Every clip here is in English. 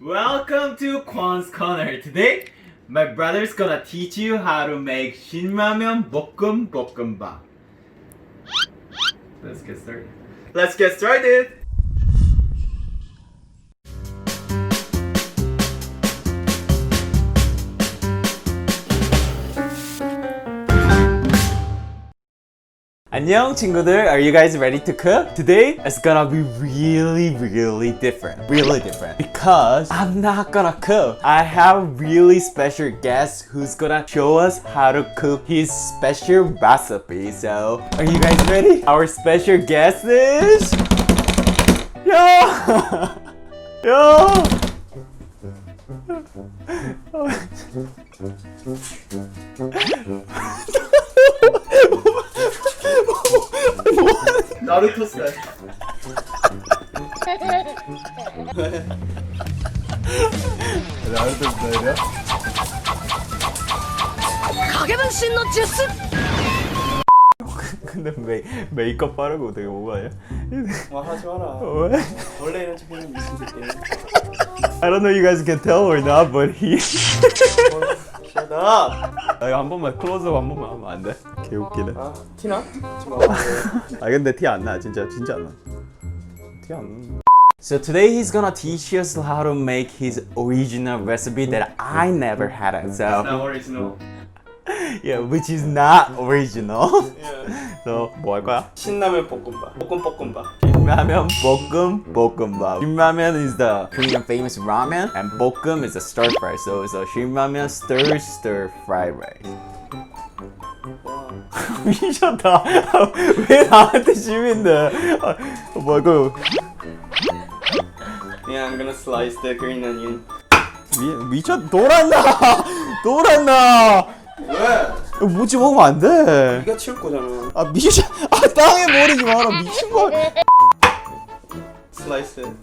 Welcome to Kwon's Corner. Today, my brother's gonna teach you how to make Shin Ramyun Bokkeumbap. Let's get started. Let's get started! 안녕 친구들, are you guys ready to cook? Today it's gonna be really different. Because I'm not gonna cook. I have a really special guest who's gonna show us how to cook his special recipe. So, are you guys ready? Our special guest is... Yo! 나루토 스타일. 나루토 스타일이야? 가게는 신노 주스. 근데 메이크업 바르고 되게 오버해. 와 하지 마라. 왜? 원래 이런 척하는 미친 새끼. I don't know you guys can tell or not, but he. Shut up. 이거 한 번만 클로즈업 한 번만 하면 안 돼? 개 웃기네. 아 티나? 아 근데 티 안 나. 진짜 안 나. 티 안 나. So today he's gonna teach us how to make his original recipe that I never had it. So Not original. yeah, which is not original. Yeah. So 뭐 할 거야? 신라면 볶음밥. 볶음밥. Ramen, bokkeumbap. Shin Ramyun is the Korean famous ramen, and bokkeum is a stir fry. So it's a Shin Ramyun stir fried rice. 와. 미쳤다. 왜 나한테 시민데? 뭐 이거 Yeah, I'm gonna slice the green onion. 미쳤 돌았나? 왜? 뭐지 먹으면 안 돼. 네가 치울 거잖아. 아 미쳐. 아 땅에 버리지 마라. 미친 거. Slice it.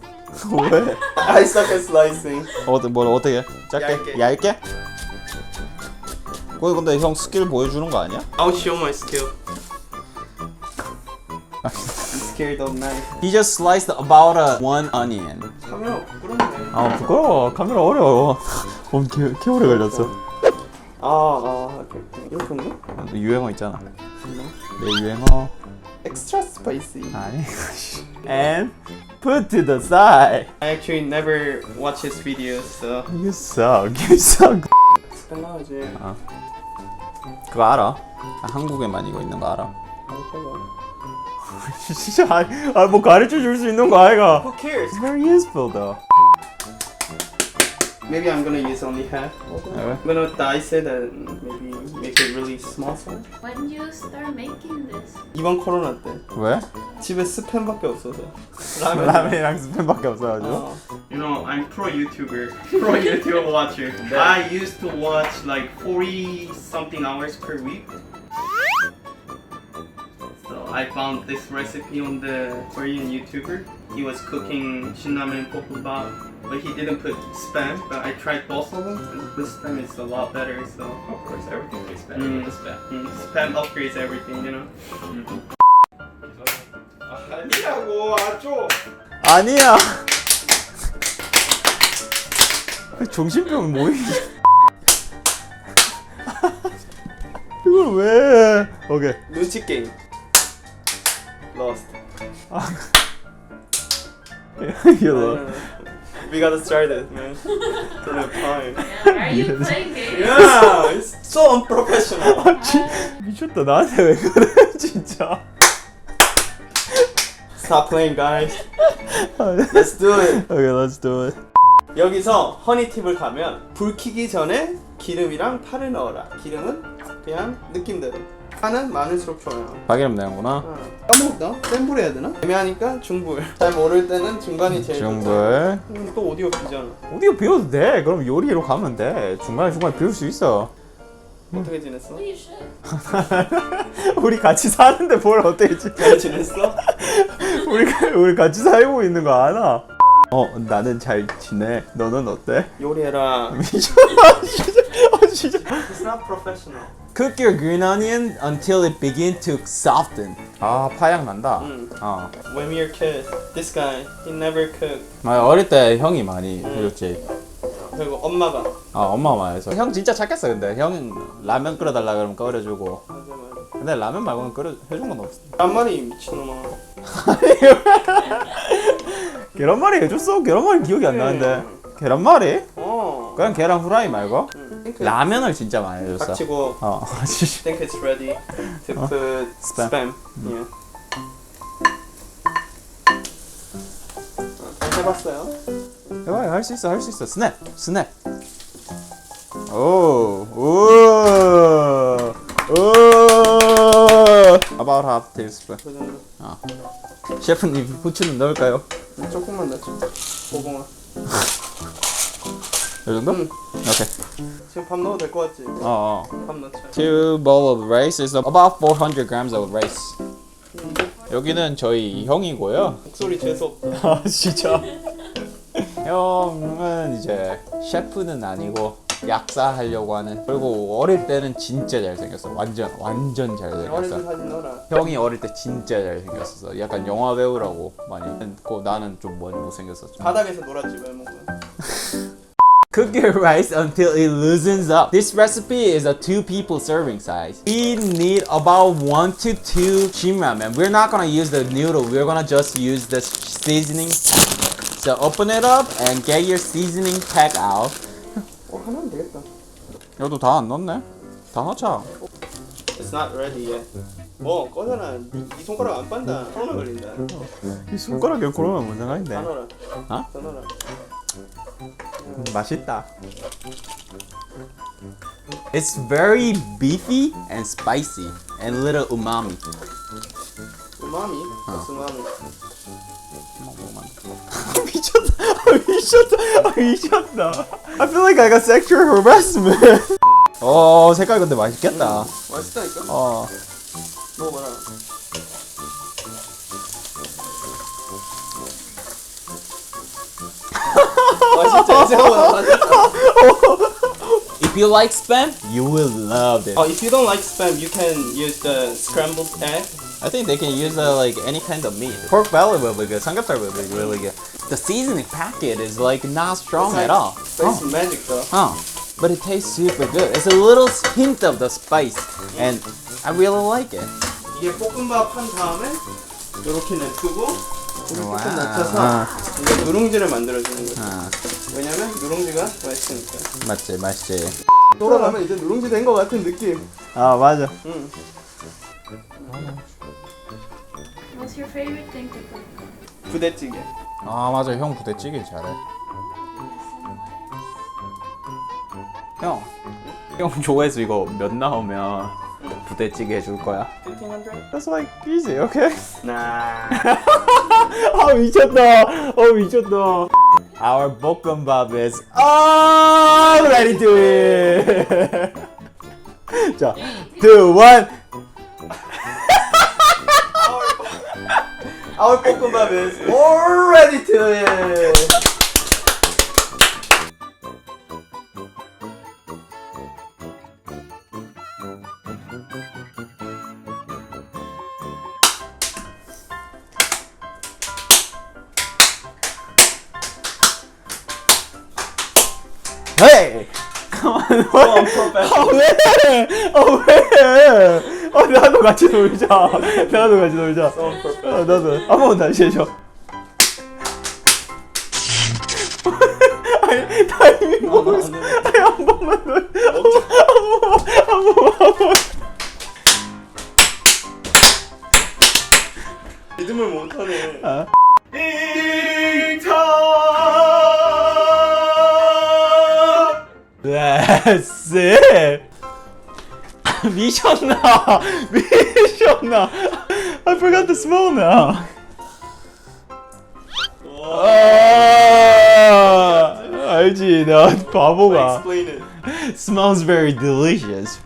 왜? I suck at slicing. 뭘 어떻게? 짧게? 얇게? 그거 근데 형 스킬 보여주는 거 아니야? I'll show my skill. I'm scared of knife. He just sliced about one onion. 카메라 부끄럽네. 아 부끄러워. 카메라 어려워. 개 오래 걸렸어. 이렇게 한가? 유행어 있잖아. 내 유행어. Extra spicy. 아니. And put to the side. I actually never watch his videos, so. You suck. 당연하지. 그거 알아? 한국에만 이거 있는 거 알아? 진짜 뭐 가르쳐 줄 수 있는 거 아이가? Who cares? It's very useful though. Maybe I'm gonna use only half. Okay. I'm gonna dice it and maybe make it really small size. When you start making this? 이번 코로나 때 왜? 집에 스팸밖에 없어서 라면이랑 스팸밖에 없어가지고. You know, I'm pro YouTube watcher. I used to watch like 40 something hours per week. So I found this recipe on the Korean YouTuber. He was cooking Shin Ramyun Bokkeumbap, but he didn't put spam. But I tried both of them, and the spam is a lot better. So Of course, everything tastes better with the spam. Spam upgrades everything, you know. 아니라고 아줘. 아니야. 정신병 뭐이? 이걸 왜? 오케이. 눈치 게임. Lost. 이거. We gotta start it, man. Don't have time. Are you playing games? Yeah, it's so unprofessional. 미쳤다. 나한테 왜 그래 진짜. Stop playing, guys. Let's do it. Okay, let's do it. 여기서 허니 팁을 가면 불 켜기 전에 기름이랑 파를 넣어라. 기름은 그냥 느낌대로. 파는 많을수록 좋아요. 파기름 내는구나. 까먹었다. 센 불 해야 되나? 애매하니까 중불. 잘 모를 때는 중간이 제일 중불. 좋다. 또 오디오 비잖아. 오디오 비워도 돼. 그럼 요리로 가면 돼. 중간에 비울 수 있어. 어떻게 지냈어? You should. 우리 같이 사는데 뭘 어떻게 잘 지냈어? 우리 같이 살고 있는 거 아나? 나는 잘 지내. 너는 어때? 요리해라. 미쳤나? 진짜. It's not professional. Cook your green onion until it begins to soften. 아 파향 난다. 어. When we were kids, this guy, he never cooked. 어릴 때 형이 많이 해줬지. 그리고 엄마가. 엄마가 많이 해서. 형 진짜 착했어 근데. 형 라면 끓여달라 그러면 끓여주고. 맞아. 근데 라면 말고는 해준 건 없어. 계란말이 미친놈아. 계란말이 해줬어? 계란말이 기억이 안 나는데. 계란말이? 그냥 계란 후라이 말고? 라면을 진짜 많이 해줬어. 닥치고. I think it's ready to put spam. Yeah. 해봤어요? 해봐요. 할 수 있어. 스냅. About half teaspoon. 그 정도. 셰프님 후추는 넣을까요? 조금만 넣죠. 고구마. 이 정도? 오케이. 지금 밥 넣어도 될 것 같지? 밥 넣자. 2 bowl of rice is about 400 grams of rice. 여기는 저희 형이고요. 목소리 재수없다. 진짜. 형은 이제 셰프는 아니고 약사 하려고 하는. 그리고 어릴 때는 진짜 잘생겼어. 완전 어릴 때 잘생겼어. 사진 넣어라. 형이 어릴 때 진짜 잘생겼었어. 약간 영화 배우라고 많이 했고 나는 좀 못생겼었어. 바닥에서 놀았지 외모가. Cook your rice until it loosens up. This recipe is a 2 people serving size. We need about 1 to 2 Shin Ramyun. We're not gonna use the noodle. We're gonna just use the seasoning pack. So open it up and get your seasoning pack out. 하면 되겠다. 여도 다 안 넣었네. 다 넣자. It's not ready yet. 꺼져라. 이 손가락 안 빤다. 코로나 걸린다. 이 손가락에 그러면 뭔 다 상관인데? 넣어라. 어? 다 넣어라. 맛있다. It's very beefy and spicy and little umami. 우마미? What's umami? 미쳤다. I feel like I got sexual harassment. 색깔 근데 맛있겠다. 맛있다니까? 먹어봐라. 맛있지? 생각보다 맛있다. If you like spam, you will love it. If you don't like spam, you can use the scrambled egg. I think they can use like any kind of meat. Pork belly will be good. Samgyeopsal will be really good. The seasoning packet is like not strong at all. It's magic though. But it tastes super good. It's a little hint of the spice, and I really like it. 이게 볶음밥 한 다음에 이렇게 냅두고 고기 조금 와우. 낮춰서 이제 누룽지를 만들어주는 거야. 왜냐면 누룽지가 맛있으니까. 맛있지. 돌아가면 이제 누룽지 된 거 같은 느낌. 맞아. 응. What's your favorite thing to cook? 부대찌개. 맞아. 형 부대찌개 잘해. 형 조회수 이거 몇 나오면 부대찌개 해줄 거야? 1500? That's like easy, okay? Nah. 미쳤다. Our 볶음밥 is all ready to eat. 자, 2, 1. Our 볶음밥 is all ready to eat. Hey! Come on, 왜? 나도 같이 놀자. 나도. 한 번 다시 해줘. 타이밍 보고 있어. 한 번만 더. 한 번만. 리듬을 못하네. That's it. 미쳤나? I forgot to smell now. 알지, 나 바보가. Explain it. Smells very delicious.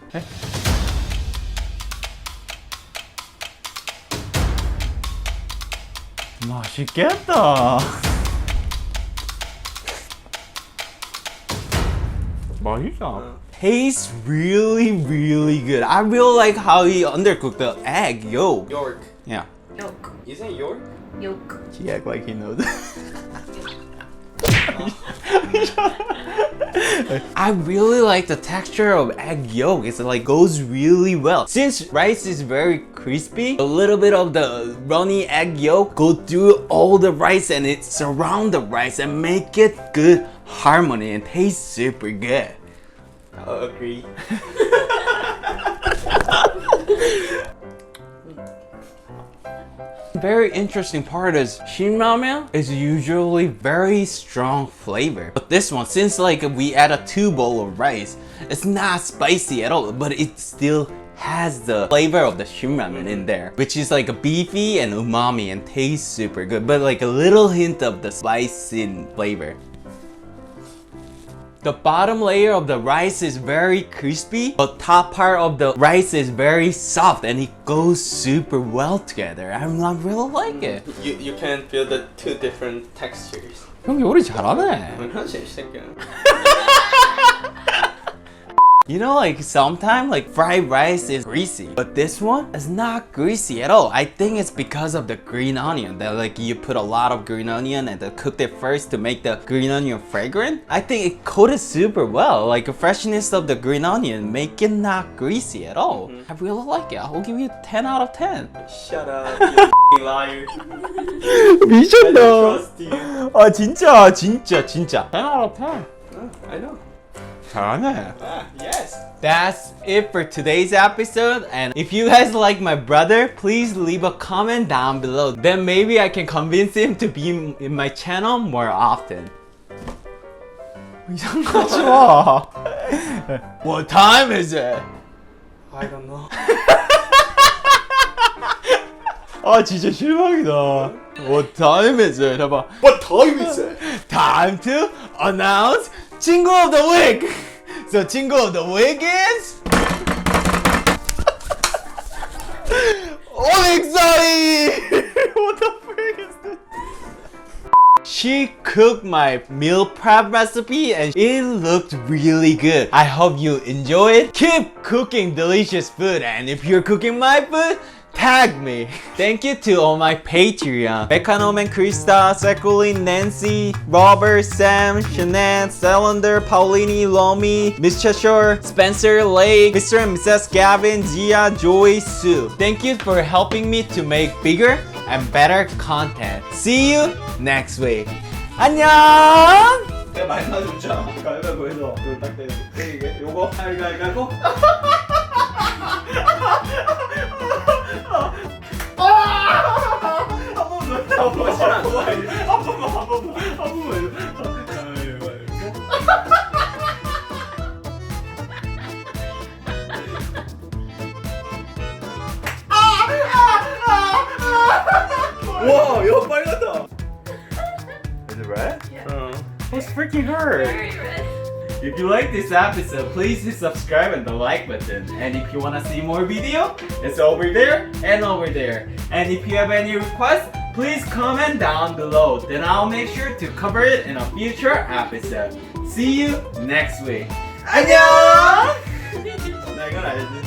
맛있겠다. 맛있다. tastes really, really good. I really like how he undercooked the egg yolk. York. Yeah. Yolk. Isn't it York? Yolk. He act like he knows. I really like the texture of egg yolk. It's like goes really well. Since rice is very crispy, a little bit of the runny egg yolk go through all the rice and it surround the rice and make it good harmony and taste super good. I'll agree. Very interesting part is Shin Ramyun is usually very strong flavor, but this one, since like we add a 2 bowl of rice, it's not spicy at all, but it still has the flavor of the Shin Ramyun in there, which is like a beefy and umami and tastes super good, but like a little hint of the spicy flavor. The bottom layer of the rice is very crispy, but top part of the rice is very soft and it goes super well together. I really like it. You can feel the two different textures. 형 요리 잘하네. 당연하지, 이 새끼야. You know, like sometimes like fried rice is greasy, but this one is not greasy at all. I think it's because of the green onion that like you put a lot of green onion and then cooked it first to make the green onion fragrant. I think it coated super well. Like the freshness of the green onion make it not greasy at all. I really like it. I'll give you 10 out of 10. Shut up, you f***ing liar. I 미쳤다. don't trust you. 아 진짜 10 out of 10. I know. 잘하네. Yes. That's it for today's episode, and if you guys like my brother, please leave a comment down below. Then maybe I can convince him to be in my channel more often. 이상하지 마. What time is it? I don't know. 아 진짜 실망이다. What time is it? 해봐. What time is it? Time to announce 친구 of the week. So 친구 of the week is Olexai. What the frick is this? She cooked my meal prep recipe and it looked really good. I hope you enjoy it. Keep cooking delicious food, and if you're cooking my food, tag me. Thank you to all my Patreon. Beccanom and Krista, Sekulin, Nancy, Robert, Sam, Shanann, Cylinder, Paulini, Lomi, Miss Cheshire, Spencer, Lake, Mr. and Mrs. Gavin, Gia, Joy, Sue. Thank you for helping me to make bigger and better content. See you next week. 안녕! 내가 많이 사줬잖아. 가위바위보해서 딱 이게 요거 가위바위보. 와, 이거 빨갛다. Is it red? 어. What's freaking hurt? Very red. If you like this episode, please hit subscribe and the like button. And if you wanna see more video, it's over there and over there. And if you have any requests, please comment down below. Then I'll make sure to cover it in a future episode. See you next week. 안녕! 나 이건 알지.